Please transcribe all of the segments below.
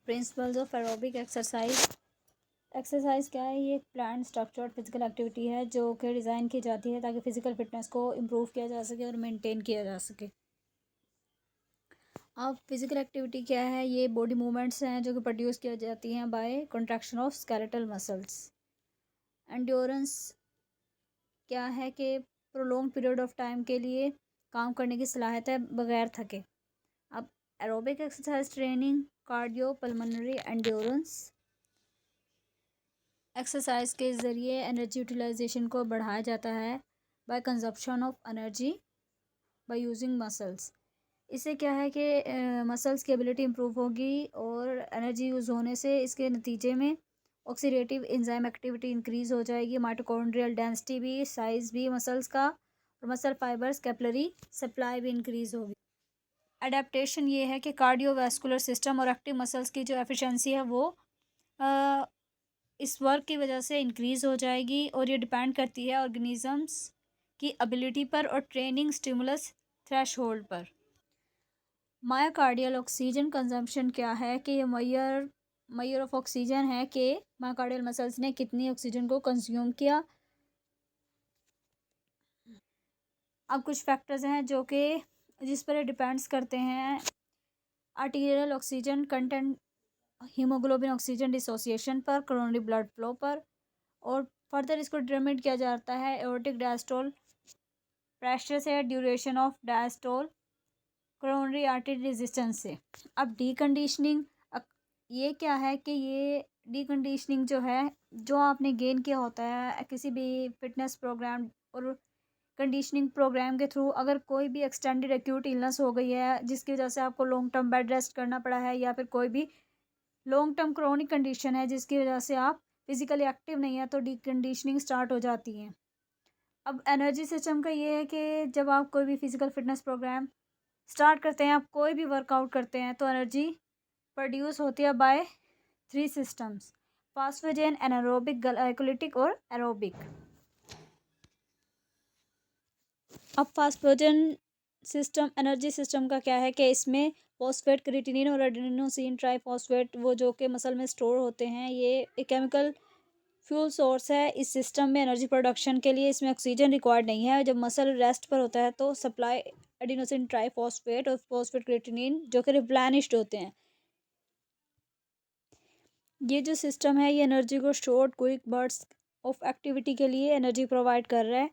Principles of aerobic exercise. Exercise क्या है? ये एक प्लान स्ट्रक्चर्ड फिजिकल एक्टिविटी है जो कि डिज़ाइन की जाती है ताकि फिजिकल फिटनेस को इम्प्रूव किया जा सके और मेंटेन किया जा सके। अब फिजिकल एक्टिविटी क्या है? ये बॉडी मूवमेंट्स हैं जो कि प्रोड्यूस किया जाती हैं by contraction of skeletal muscles. Endurance क्या है कि प्रोलॉन्ग पीरियड ऑफ टाइम के लिए काम करने की सलाहियत है बगैर थके। अब aerobic exercise training cardio pulmonary endurance exercise के ज़रिए एनर्जी यूटिलाइजेशन को बढ़ाया जाता है by consumption of energy by using muscles. इससे क्या है कि मसल्स की एबिलिटी इम्प्रूव होगी और एनर्जी यूज़ होने से इसके नतीजे में ऑक्सीडेटिव एंजाइम एक्टिविटी इंक्रीज हो जाएगी, माइटोकॉन्ड्रियल डेंसिटी भी, साइज भी मसल्स का, और मसल फाइबर्स कैपिलरी सप्लाई भी इंक्रीज होगी। अडेप्टेशन ये है कि कार्डियोवैस्कुलर सिस्टम और एक्टिव मसल्स की जो एफिशिएंसी है वो इस वर्क की वजह से इंक्रीज़ हो जाएगी और ये डिपेंड करती है ऑर्गेनिजम्स की एबिलिटी पर और ट्रेनिंग स्टिमुलस थ्रेशहोल्ड पर। मायोकार्डियल ऑक्सीजन कंजम्पशन क्या है कि ये मैयर ऑफ ऑक्सीजन है कि मायोकार्डियल मसल्स ने कितनी ऑक्सीजन को कंज्यूम किया। अब कुछ फैक्टर्स हैं जो कि जिस पर डिपेंड्स करते हैं। Arterial oxygen content, haemoglobin oxygen dissociation पर, कोरोनरी ब्लड फ्लो पर, और फर्दर इसको डिटरमिन किया जाता है एओर्टिक डायस्टोल प्रेशर से, duration of diastole, coronary artery resistance से। अब डीकंडीशनिंग ये क्या है कि ये डीकंडीशनिंग जो है, जो आपने गेन किया होता है किसी भी फिटनेस प्रोग्राम और कंडीशनिंग प्रोग्राम के थ्रू, अगर कोई भी एक्सटेंडेड एक्यूट इलनेस हो गई है जिसकी वजह से आपको लॉन्ग टर्म बेड रेस्ट करना पड़ा है, या फिर कोई भी लॉन्ग टर्म क्रोनिक कंडीशन है जिसकी वजह से आप फिजिकली एक्टिव नहीं है, तो डीकंडीशनिंग स्टार्ट हो जाती है। अब एनर्जी सिस्टम का ये है कि जब आप कोई भी फिजिकल फिटनेस प्रोग्राम स्टार्ट करते हैं, आप कोई भी वर्कआउट करते हैं, तो एनर्जी प्रोड्यूस होती है by three systems: phosphagen, anaerobic, glycolytic और एरोबिक। अब फास्फोजेन सिस्टम एनर्जी सिस्टम का क्या है कि इसमें फॉस्फेट, क्रिएटिनिन और एडेनोसिन ट्राइफॉस्फेट वो जो कि मसल में स्टोर होते हैं, ये एक केमिकल फ्यूल सोर्स है इस सिस्टम में एनर्जी प्रोडक्शन के लिए। इसमें ऑक्सीजन रिक्वायर्ड नहीं है। जब मसल रेस्ट पर होता है तो सप्लाई एडिनोसिन ट्राइफॉस्फेट और फॉस्फेट क्रिएटिनिन जो कि रिप्लेनिश्ड होते हैं। ये जो सिस्टम है ये एनर्जी को short quick burst of activity के लिए एनर्जी प्रोवाइड कर रहा है।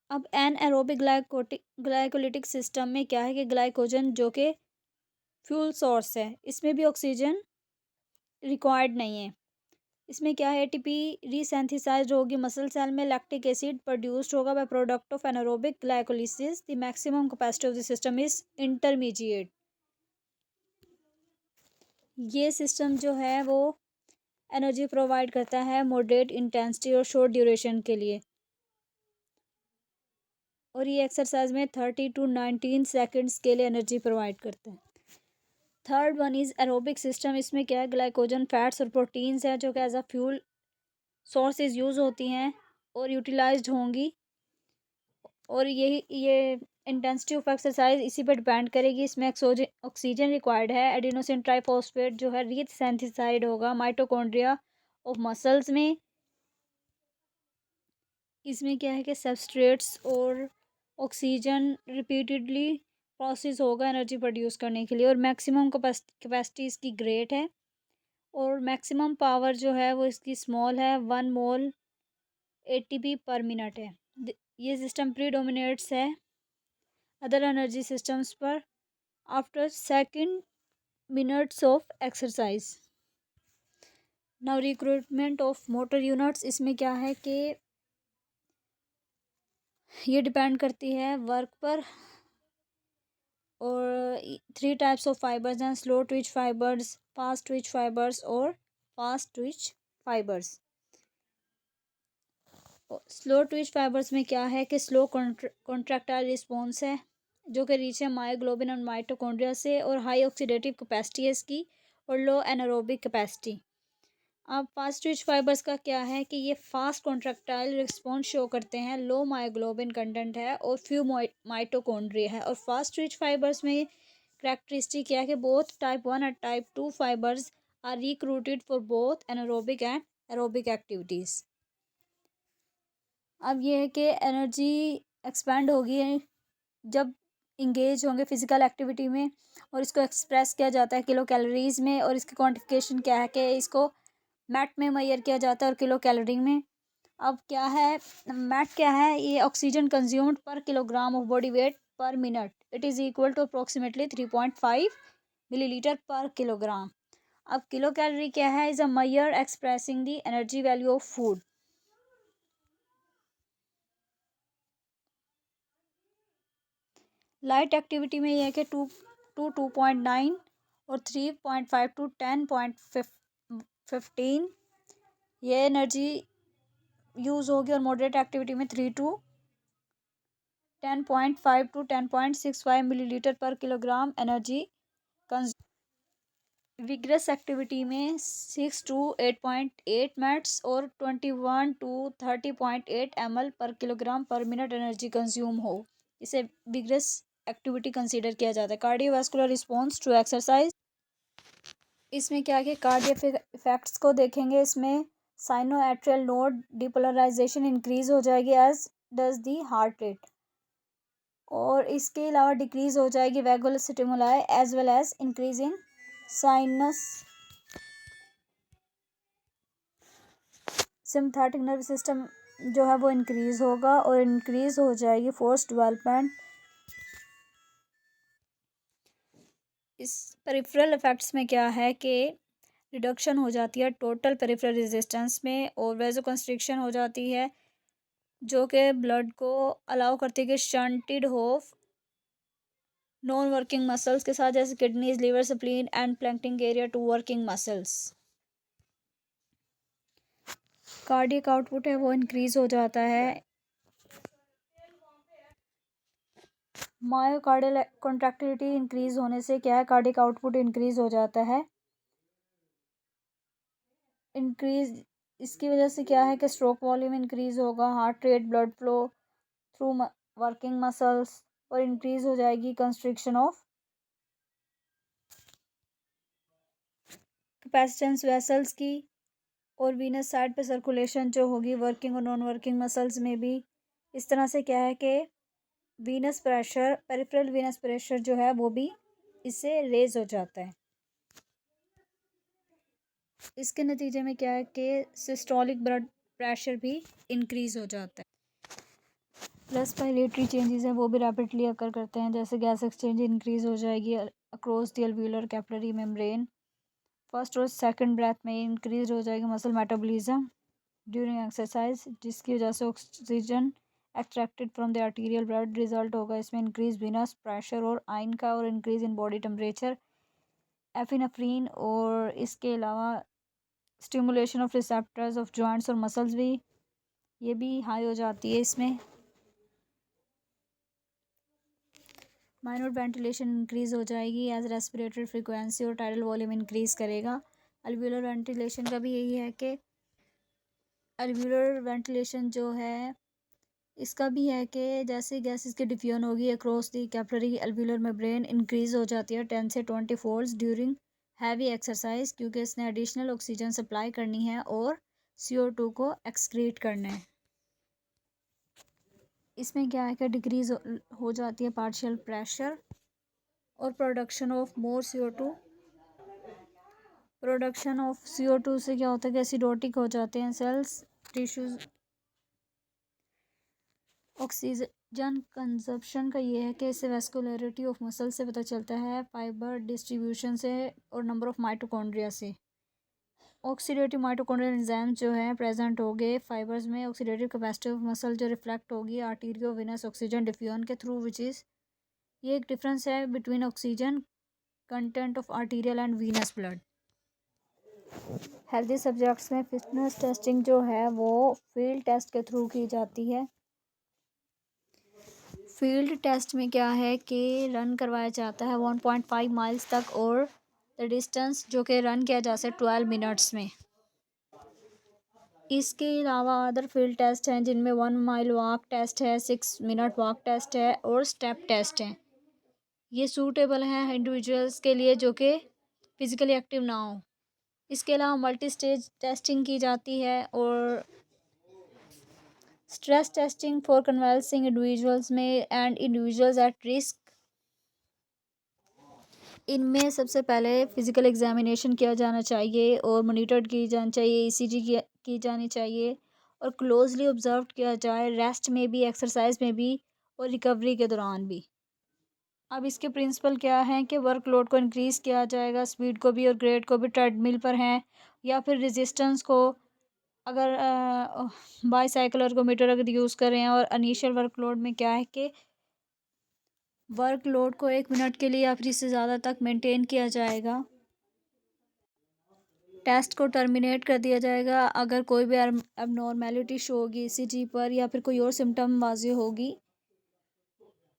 अब एन एरोबिक ग्लाइकोलिटिक सिस्टम में क्या है कि ग्लाइकोजन जो कि फ्यूल सोर्स है, इसमें भी ऑक्सीजन रिक्वायर्ड नहीं है। इसमें क्या है, एटीपी रीसेंथिसाइज्ड होगी मसल सेल में, लैक्टिक एसिड प्रोड्यूस्ड होगा by product of anaerobic glycolysis. The maximum capacity of the system is intermediate. ये सिस्टम जो है वो एनर्जी प्रोवाइड करता है मॉडरेट इंटेंसिटी और शॉर्ट ड्यूरेशन के लिए, और ये एक्सरसाइज में 30 to 19 सेकेंड्स के लिए एनर्जी प्रोवाइड करता है। Third one is aerobic system. इसमें क्या है, ग्लाइकोजन, फैट्स और प्रोटीन्स हैं जो कि as a fuel sources use होती हैं और यूटिलाइज्ड होंगी, और ये इंटेंसिटी ऑफ एक्सरसाइज इसी पर डिपेंड करेगी। इसमें ऑक्सीजन रिक्वायर्ड है। एडिनोसिन ट्राइफॉस्फेट जो है रीसेंथिसाइड होगा माइटोकॉन्ड्रिया ऑफ मसल्स में। इसमें क्या है कि सबस्ट्रेट्स और ऑक्सीजन रिपीटेडली प्रोसेस होगा एनर्जी प्रोड्यूस करने के लिए, और मैक्सिमम कैपेसिटी इसकी ग्रेट है, और मैक्सिमम पावर जो है वो इसकी स्मॉल है, 1 मोल एटीपी पर मिनट है। ये सिस्टम प्रीडोमिनेट्स है अदर एनर्जी सिस्टम्स पर after second minutes of exercise. Now recruitment of motor units. इसमें क्या है कि ये डिपेंड करती है वर्क पर, और 3 टाइप्स ऑफ फाइबर्स हैं: slow twitch fibres, fast twitch fibres और fast twitch fibres. Slow twitch fibres में क्या है कि स्लो कॉन्ट्रैक्टाइल रिस्पॉन्स है जो कि रीच है मायोग्लोबिन और माइटोकॉन्ड्रिया से, और हाई ऑक्सीडेटिव कैपेसिटी है इसकी, और लो एनारोबिक कैपेसिटी। अब फास्ट ट्विच फाइबर्स का क्या है कि ये फास्ट कॉन्ट्रैक्टाइल रिस्पॉन्स शो करते हैं, लो मायोग्लोबिन कंटेंट है और फ्यू माइटोकॉन्ड्रिया है। और फास्ट ट्विच फाइबर्स में करेक्टरिस्टिक क्या है कि बोथ टाइप 1 और type 2 fibres are recruited for both anaerobic and aerobic activities. अब ये है कि एनर्जी एक्सपेंड होगी जब इंगेज होंगे फिजिकल एक्टिविटी में, और इसको एक्सप्रेस किया जाता है किलो कैलोरीज में, और इसकी क्वांटिफिकेशन क्या है कि इसको मैट में मेजर किया जाता है और किलो कैलोरी में। अब क्या है मैट क्या है, ये oxygen consumed per kilogram of body weight per minute, it is equal to approximately 3.5 millilitre per kilogram. अब किलो कैलोरी क्या है, is a measure expressing the energy value of food. Light activity में यह है कि 2.9 और 3.5 टू 10.15 ये energy use होगी, और मॉडरेट एक्टिविटी में 3 to 10.5 to 10.65 millilitre per kilogram energy consume. Vigorous activity में 6 टू 8.8 मिनट्स और 21 to 30.8 ml per kilogram per minute energy consume हो, इसे विग्रस एक्टिविटी कंसीडर किया जाता है। कार्डियोवास्कुलर रिस्पॉन्स टू एक्सरसाइज, इसमें क्या है कि कार्डियो इफेक्ट्स को देखेंगे। इसमें sino atrial node depolarisation increase हो जाएगी as does the heart rate, और इसके अलावा डिक्रीज हो जाएगी vagal stimuli as well as increase in sinus sympathetic nerve system जो है वो इंक्रीज होगा, और इंक्रीज हो जाएगी फोर्स डेवलपमेंट। इस पेरिफेरल इफेक्ट्स में क्या है कि रिडक्शन हो जाती है टोटल पेरिफेरल रेजिस्टेंस में, और वेजो कंस्ट्रिक्शन हो जाती है जो कि ब्लड को अलाउ करती है कि शंटेड हो नॉन वर्किंग मसल्स के साथ, जैसे kidneys, liver, spleen and splanchnic area to working muscles. Cardiac output है वो इंक्रीज हो जाता है। मायोकार्डियल कॉन्ट्रैक्टिलिटी इंक्रीज होने से क्या है, कार्डियक आउटपुट इंक्रीज हो जाता है। इंक्रीज इसकी वजह से क्या है कि स्ट्रोक वॉल्यूम इंक्रीज होगा, heart rate, blood flow through working muscles, और इंक्रीज हो जाएगी कंस्ट्रिक्शन ऑफ कैपेसिटेंस वेसल्स की, और वीनस साइड पे सर्कुलेशन जो होगी वर्किंग और नॉन वर्किंग मसल्स में भी। इस तरह से क्या है कि Venus pressure, peripheral Venus pressure जो है वो भी इससे रेज हो जाता है। इसके नतीजे में क्या है कि सिस्टोलिक ब्लड प्रेशर भी इंक्रीज हो जाता है। रेस्पिरेटरी चेंजेस हैं वो भी रैपिडली अकर करते हैं, जैसे गैस एक्सचेंज इंक्रीज हो जाएगी across the alveolar capillary membrane. First और सेकंड ब्रेथ में इंक्रीज हो जाएगी मसल मेटाबॉलिज्म ड्यूरिंग एक्सरसाइज, जिसकी वजह से oxygen extracted from the arterial blood result होगा इसमें इंक्रीज वीनस प्रेशर और आयन का, और इंक्रीज इन बॉडी टेम्परेचर एफिनेफ्रीन, और इसके अलावा stimulation of receptors of joints और मसल्स भी ये भी हाई हो जाती है इसमें। माइनर वेंटिलेशन इंक्रीज हो जाएगी एज रेस्पिरेटरी फ्रीक्वेंसी और टाइडल वॉल्यूम इंक्रीज करेगा। अल्वियोलर वेंटिलेशन का भी यही है कि अल्वियोलर वेंटिलेशन जो है इसका भी है कि जैसे गैसेस की डिफ्यूजन होगी across the capillary alveolar membrane increase हो जाती है 10 से 20 फोल्ड्स ड्यूरिंग हैवी एक्सरसाइज, क्योंकि इसने एडिशनल ऑक्सीजन सप्लाई करनी है और CO2 को एक्सक्रीट करना है। इसमें क्या है कि डिक्रीज हो जाती है पार्शियल प्रेशर और production of more CO2। Production of CO2 से क्या होता है कि एसिडोटिक हो जाते हैं सेल्स, टिश्यूज। ऑक्सीजन कंजप्शन का ये है कि इससे वेस्कुलरिटी ऑफ मसल से पता चलता है, फाइबर डिस्ट्रीब्यूशन से, और नंबर ऑफ माइटोकॉन्ड्रिया से। ऑक्सीडेटिव माइटोकॉन्ड्रियल एंजाइम जो है प्रेजेंट हो गए फाइबर्स में। ऑक्सीडेटिव कैपेसिटी ऑफ मसल जो रिफ्लेक्ट होगी आर्टीरियो विनस ऑक्सीजन डिफ्यूजन के थ्रू, विच इज़ ये एक डिफरेंस है between oxygen content of arterial and venous blood. Healthy subjects में फिटनेस टेस्टिंग जो है वो फील्ड टेस्ट के थ्रू की जाती है। फील्ड टेस्ट में क्या है कि रन करवाया जाता है 1.5 माइल्स तक, और द डिस्टेंस जो कि रन किया जा सकता है 12 मिनट्स में। इसके अलावा अदर फील्ड टेस्ट हैं जिनमें 1 माइल वॉक टेस्ट है, 6 मिनट वॉक टेस्ट है और स्टेप टेस्ट है। ये सूटेबल हैं इंडिविजुअल्स के लिए जो कि फिज़िकली एक्टिव ना हो। इसके अलावा मल्टी स्टेज टेस्टिंग की जाती है और स्ट्रेस टेस्टिंग फॉर कन्वाल्सिंग इंडिविजुअल्स में एंड इंडिविजुअल्स एट रिस्क। इनमें सबसे पहले फ़िज़िकल एग्जामिनेशन किया जाना चाहिए और मॉनिटर्ड की जानी चाहिए, ईसीजी की जानी चाहिए और क्लोजली ऑब्जर्व किया जाए, रेस्ट में भी, एक्सरसाइज में भी और रिकवरी के दौरान भी। अब इसके प्रिंसिपल क्या हैं कि वर्कलोड को इंक्रीज़ किया जाएगा, स्पीड को भी और ग्रेड को भी ट्रेडमिल पर हैं या फिर रेजिस्टेंस को अगर बाईसाइकिल ergometer अगर यूज़ करें। और इनिशियल वर्कलोड में क्या है कि वर्कलोड को 1 मिनट के लिए या फिर इससे ज़्यादा तक मेंटेन किया जाएगा। टेस्ट को टर्मिनेट कर दिया जाएगा अगर कोई भी एबनॉर्मेलिटी शो होगी ईसीजी पर या फिर कोई और सिम्टम वाज़ेह होगी।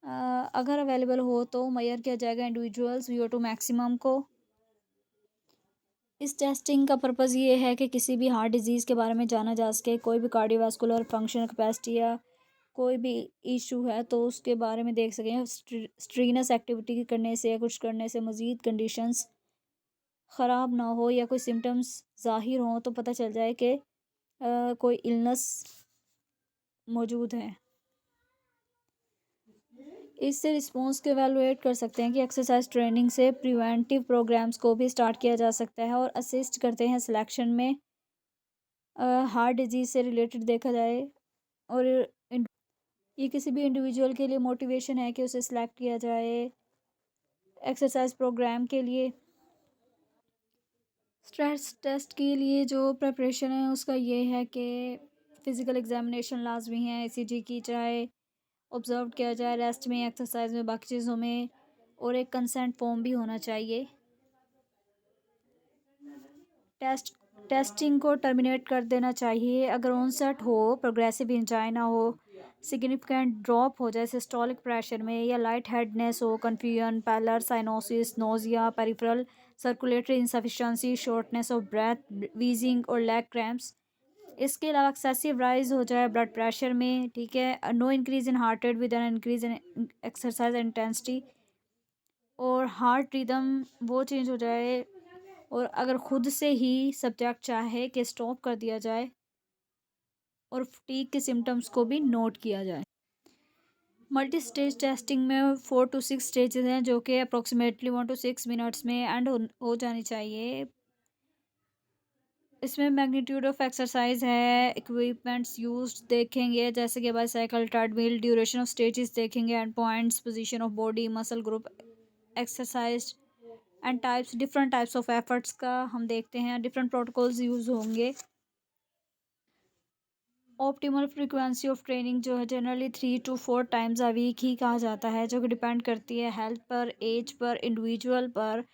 अगर अवेलेबल हो तो मेजर किया जाएगा इंडिविजुअल्स VO2 मैक्सिमम को। इस टेस्टिंग का पर्पज़ ये है कि किसी भी हार्ट डिजीज़ के बारे में जाना जा सके, कोई भी कार्डियोवास्कुलर फंक्शनल कैपेसिटी या कोई भी इशू है तो उसके बारे में देख सकें। स्ट्रीनस एक्टिविटी करने से या कुछ करने से मज़ीद कंडीशंस ख़राब ना हो या कोई सिम्टम्स ज़ाहिर हों तो पता चल जाए कि कोई इलनेस मौजूद है। इससे रिस्पॉन्स को एवेलुएट कर सकते हैं कि एक्सरसाइज ट्रेनिंग से प्रिवेंटिव प्रोग्राम्स को भी स्टार्ट किया जा सकता है और असिस्ट करते हैं सिलेक्शन में हार्ट डिजीज़ से रिलेटेड देखा जाए। और ये किसी भी इंडिविजुअल के लिए मोटिवेशन है कि उसे सिलेक्ट किया जाए एक्सरसाइज प्रोग्राम के लिए। स्ट्रेस टेस्ट के लिए जो प्रिपरेशन है उसका ये है कि फ़िज़िकल एग्जामिनेशन लाजमी है, ईसीजी की जाए, ऑब्ज़र्व किया जाए रेस्ट में, एक्सरसाइज में, बाकी चीज़ों में और एक कंसेंट फॉर्म भी होना चाहिए। टेस्टिंग को टर्मिनेट कर देना चाहिए अगर ऑनसेट हो, प्रोग्रेसिव एंजाइना हो, सिग्निफिकेंट ड्रॉप हो जाए सिस्टोलिक प्रेशर में या लाइट हेडनेस हो, confusion, pallor cyanosis, nausea, peripheral circulatory insufficiency, shortness of breath, wheezing और लेग क्रैम्प्स। इसके अलावा एक्सेसिव राइज हो जाए ब्लड प्रेशर में, ठीक है, no increase in heart rate with an increase in exercise intensity और हार्ट रिदम वो चेंज हो जाए और अगर ख़ुद से ही सब्जेक्ट चाहे कि स्टॉप कर दिया जाए और फटीग के सिम्टम्स को भी नोट किया जाए। मल्टी स्टेज टेस्टिंग में 4 to 6 स्टेजेस हैं जो कि अप्रॉक्सीमेटली 1 to 6 मिनट्स में एंड हो जानी चाहिए। इसमें मैग्नीट्यूड ऑफ एक्सरसाइज है, इक्विपमेंट्स यूज्ड देखेंगे जैसे कि bicycle, treadmill, duration of stages देखेंगे end points, position of body, muscle group, exercise and types, different types of efforts का हम देखते हैं। डिफरेंट प्रोटोकॉल्स यूज़ होंगे। ऑप्टिमल फ्रीक्वेंसी ऑफ ट्रेनिंग जो है generally 3 to 4 times a week ही कहा जाता है जो कि डिपेंड करती है हेल्थ पर, एज पर, इंडिविजुअल पर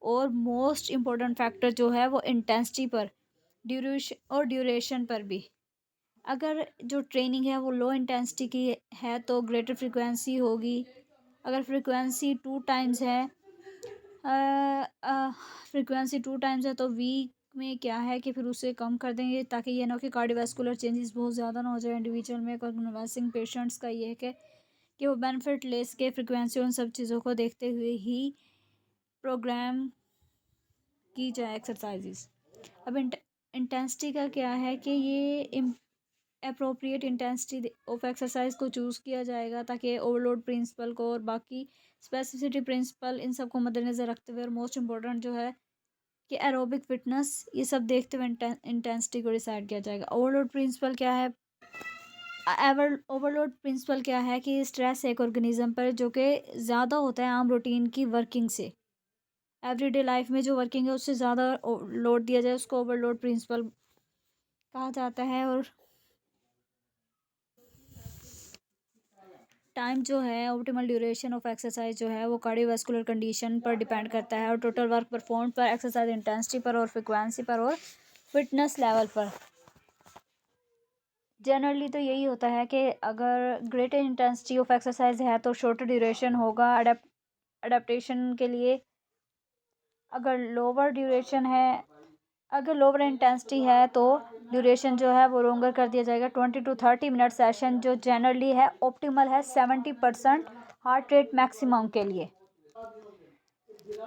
और मोस्ट इम्पोर्टेंट फैक्टर जो है वो इंटेंसिटी पर, ड्यूरेशन पर भी। अगर जो ट्रेनिंग है वो लो इंटेंसिटी की है तो ग्रेटर फ्रीक्वेंसी होगी। अगर फ्रीक्वेंसी 2 टाइम्स है तो वीक में क्या है कि फिर उसे कम कर देंगे ताकि ये ना हो कि कार्डियोवास्कुलर चेंजेस बहुत ज़्यादा ना हो जाए इंडिविजुअल में। कन्वाल्सिंग पेशेंट्स का ये है कि वो बेनिफिट ले सके फ्रीक्वेंसी उन सब चीज़ों को देखते हुए ही प्रोग्राम की जाए एक्सरसाइजेस। अब इंटेंसिटी का क्या है कि ये अप्रोप्रिएट इंटेंसिटी ऑफ एक्सरसाइज को चूज़ किया जाएगा ताकि ओवरलोड प्रिंसिपल को और बाकी स्पेसिफिसिटी प्रिंसिपल इन सब को मद्देनज़र रखते हुए और मोस्ट इम्पोर्टेंट जो है कि एरोबिक फिटनेस, ये सब देखते हुए इंटेंसिटी को डिसाइड किया जाएगा। ओवरलोड प्रिंसिपल क्या है? ओवरलोड प्रिंसिपल क्या है कि स्ट्रेस एक ऑर्गेनिज्म पर जो कि ज़्यादा होता है आम रूटीन की वर्किंग से, एवरीडे लाइफ में जो वर्किंग है उससे ज़्यादा लोड दिया जाए उसको ओवरलोड प्रिंसिपल कहा जाता है। और टाइम जो है, ऑप्टिमल ड्यूरेशन ऑफ एक्सरसाइज जो है वो कार्डियोवास्कुलर कंडीशन पर डिपेंड करता है और टोटल वर्क परफॉर्म पर, एक्सरसाइज इंटेंसिटी पर और फ्रिक्वेंसी पर और फिटनेस लेवल पर। जनरली तो यही होता है कि अगर ग्रेटर इंटेंसिटी ऑफ एक्सरसाइज है तो शॉर्टर ड्यूरेशन होगा अडेप्टेशन के लिए। अगर लोअर इंटेंसिटी है तो ड्यूरेशन जो है वो लोंगर कर दिया जाएगा, 20 to 30 मिनट सेशन जो जनरली है ऑप्टिमल है 70% हार्ट रेट मैक्सिमम के लिए।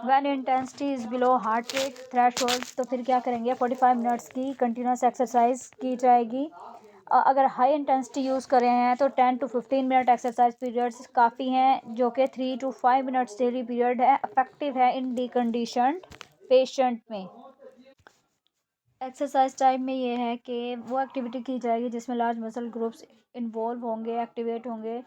When intensity is below heart rate threshold तो फिर क्या करेंगे, 45 मिनट्स की कंटिन्यूस एक्सरसाइज की जाएगी। अगर हाई इंटेंसिटी यूज़ कर रहे हैं तो 10 to 15 मिनट एक्सरसाइज पीरियड्स काफ़ी हैं, जो कि 3 to 5 मिनट्स डेली पीरियड है, इफेक्टिव है इन डिकंडीशनड पेशेंट में। एक्सरसाइज टाइम में ये है कि वो एक्टिविटी की जाएगी जिसमें लार्ज मसल ग्रुप्स इन्वॉल्व होंगे, एक्टिवेट होंगे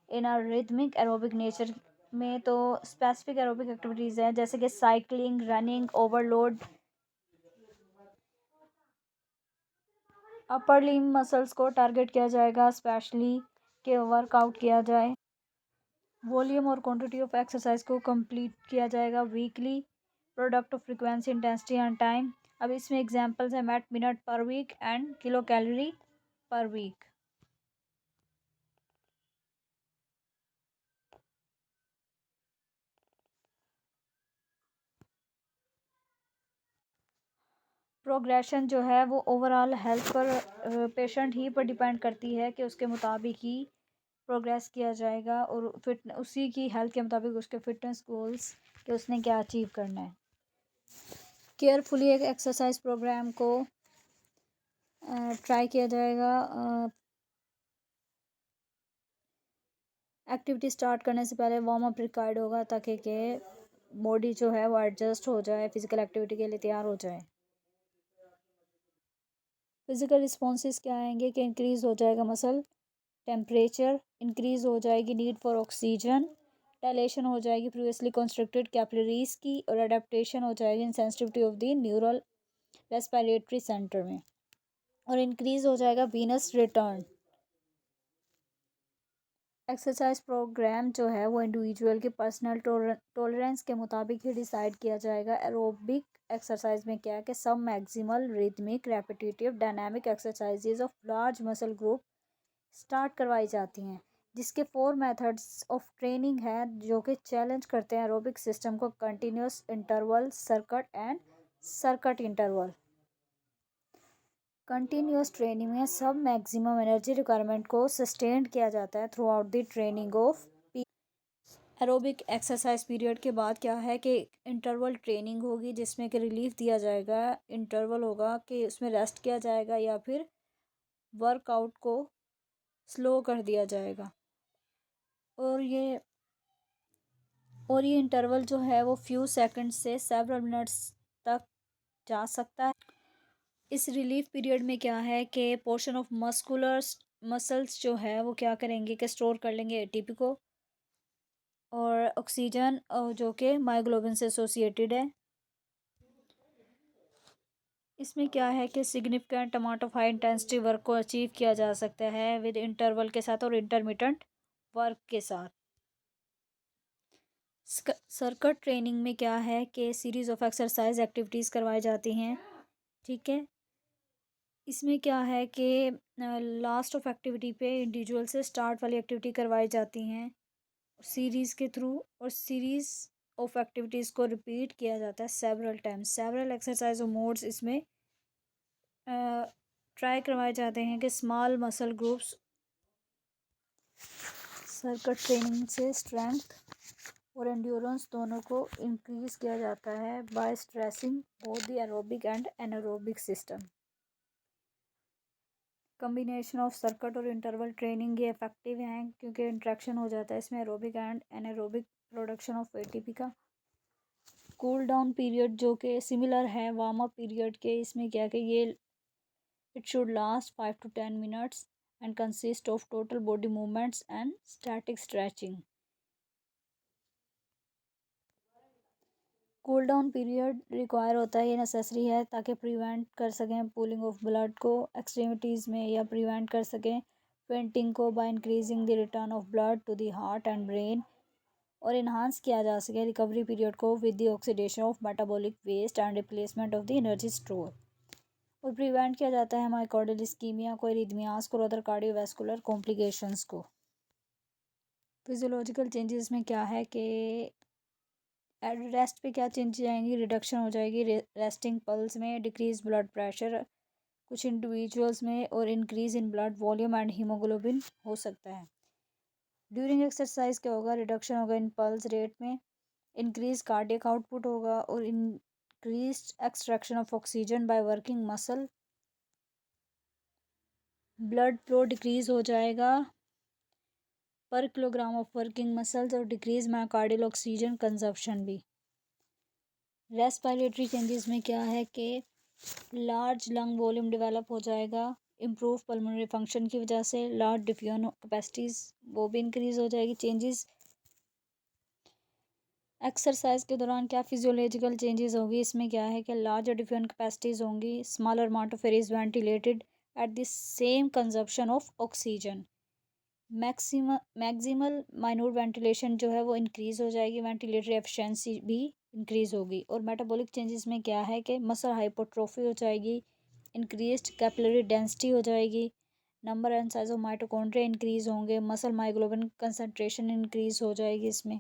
इन अ रिदमिक एरोबिक नेचर में। तो स्पेसिफिक एरोबिक एक्टिविटीज़ हैं जैसे कि cycling, running, overload, upper limb muscles को टारगेट किया जाएगा, स्पेशली के वर्कआउट किया जाए। वॉल्यूम और क्वांटिटी ऑफ एक्सरसाइज को कंप्लीट किया जाएगा weekly, product of frequency, intensity and time. अब इसमें एग्जांपल्स हैं MET minute per week and kilo calorie per week. Progression जो है वो ओवरऑल हेल्थ पर पेशेंट ही पर डिपेंड करती है कि उसके मुताबिक ही प्रोग्रेस किया जाएगा और फिट उसी की हेल्थ के मुताबिक उसके फिटनेस गोल्स कि उसने क्या अचीव करना है। केयरफुली एक एक्सरसाइज प्रोग्राम को ट्राई किया जाएगा। एक्टिविटी स्टार्ट करने से पहले वार्म अप रिक्वायर्ड होगा ताकि के बॉडी जो है वो एडजस्ट हो जाए, फिजिकल एक्टिविटी के लिए तैयार हो जाए। फिजिकल रिस्पॉन्सेज क्या आएंगे कि इंक्रीज हो जाएगा मसल टेम्परेचर, इंक्रीज हो जाएगी नीड फॉर ऑक्सीजन, डायलेशन हो जाएगी प्रीवियसली कंस्ट्रक्टेड कैपिलरीज की, और अडेप्टेशन हो जाएगी in sensitivity of the neural respiratory centre में, और इंक्रीज हो जाएगा वीनस रिटर्न। एक्सरसाइज प्रोग्राम जो है वो इंडिविजुअल के पर्सनल टॉलरेंस के मुताबिक ही डिसाइड किया जाएगा। एरोबिक एक्सरसाइज में क्या है कि सब maximal rhythmic repetitive dynamic exercises of large muscle group start करवाई जाती हैं, जिसके 4 मेथड्स ऑफ ट्रेनिंग है जो कि चैलेंज करते हैं एरोबिक सिस्टम को, continuous interval, circuit and circuit interval. Continuous training में सब मैक्सिमम एनर्जी रिक्वायरमेंट को सस्टेन किया जाता है through out the training of aerobic exercise period के बाद क्या है कि इंटरवल ट्रेनिंग होगी जिसमें कि रिलीफ दिया जाएगा, इंटरवल होगा कि उसमें रेस्ट किया जाएगा या फिर वर्कआउट को स्लो कर दिया जाएगा। और ये इंटरवल जो है वो फ्यू सेकंड से सेवरल मिनट्स तक जा सकता है। इस रिलीफ पीरियड में क्या है कि पोर्शन ऑफ मसल्स जो है वो क्या करेंगे कि स्टोर कर लेंगे एटीपी को और ऑक्सीजन, जो कि मायोग्लोबिन से एसोसिएटेड है। इसमें क्या है कि significant amount of high intensity work को अचीव किया जा सकता है विद इंटरवल के साथ और इंटरमिटेंट वर्क के साथ। सर्किट ट्रेनिंग में क्या है कि सीरीज ऑफ एक्सरसाइज एक्टिविटीज़ करवाई जाती हैं, ठीक है। इसमें क्या है कि लास्ट ऑफ एक्टिविटी पे इंडिविजुअल से स्टार्ट वाली एक्टिविटी करवाई जाती हैं सीरीज़ के थ्रू, और सीरीज़ ऑफ एक्टिविटीज़ को रिपीट किया जाता है सेवरल टाइम्स। सेवरल एक्सरसाइज और मोड्स इसमें ट्राई करवाए जाते हैं कि small muscle groups. Circuit training से स्ट्रेंथ और एंड्योरेंस दोनों को इंक्रीज किया जाता है by stressing both the aerobic and anaerobic system. Combination of circuit और इंटरवल ट्रेनिंग ये इफेक्टिव हैं क्योंकि इंट्रैक्शन हो जाता है इसमें aerobic and anaerobic production of ATP का। कूल डाउन पीरियड जो कि सिमिलर है वार्म अप पीरियड के, इसमें क्या कि ये it should last 5 to 10 minutes and consist of total body movements and static stretching. Cool down period require होता है, ये नेसेसरी है ताकि प्रिवेंट कर सकें पूलिंग ऑफ ब्लड को एक्सट्रीमिटीज़ में, या प्रिवेंट कर सकें फेंटिंग को by increasing the return of blood to the heart and brain, और इन्हांस किया जा सके रिकवरी पीरियड को with the oxidation of metabolic waste and replacement of the energy store, और प्रिवेंट किया जाता है माइकोर्डियल इस्कीमिया को, इरिथमियास को और अदर कार्डियोवैस्कुलर कॉम्प्लिकेशंस को। फिजियोलॉजिकल चेंजेस में क्या है कि रेस्ट पे क्या चेंजेस आएंगी, रिडक्शन हो जाएगी रेस्टिंग पल्स में, डिक्रीज ब्लड प्रेशर, कुछ इंडिविजुअल्स में, और increase in blood volume and haemoglobin हो सकता है। ड्यूरिंग एक्सरसाइज क्या होगा, रिडक्शन होगा इन पल्स रेट में, इंक्रीज कार्डियक आउटपुट होगा और increase extraction of oxygen by working muscle, blood flow decrease हो जाएगा पर किलोग्राम ऑफ वर्किंग मसल्स और डिक्रीज मायोकार्डियल ऑक्सीजन कंजप्शन भी। रेस्पिरेटरी चेंजेस में क्या है कि लार्ज लंग वॉल्यूम डेवलप हो जाएगा, इम्प्रूव पल्मोनरी फंक्शन की वजह से, लार्ज डिफ्यूजन कैपेसिटीज वो भी इंक्रीज हो जाएगी। चेंजेस एक्सरसाइज के दौरान क्या फिजियोलॉजिकल चेंजेस होगी, इसमें क्या है कि लार्ज डिफ्यूजन कैपेसिटीज होंगी, smaller amount of air is ventilated at the same consumption of oxygen, maximal minute ventilation जो है वो इंक्रीज हो जाएगी, वेंटिलेटरी एफिशिएंसी भी इंक्रीज होगी। और मेटाबॉलिक चेंजेस में क्या है कि मसल हाइपोट्रोफी हो जाएगी, इंक्रीज्ड कैपिलरी डेंसिटी हो जाएगी, number and size of mitochondria increase होंगे, मसल मायोग्लोबिन कंसंट्रेशन इंक्रीज हो जाएगी इसमें।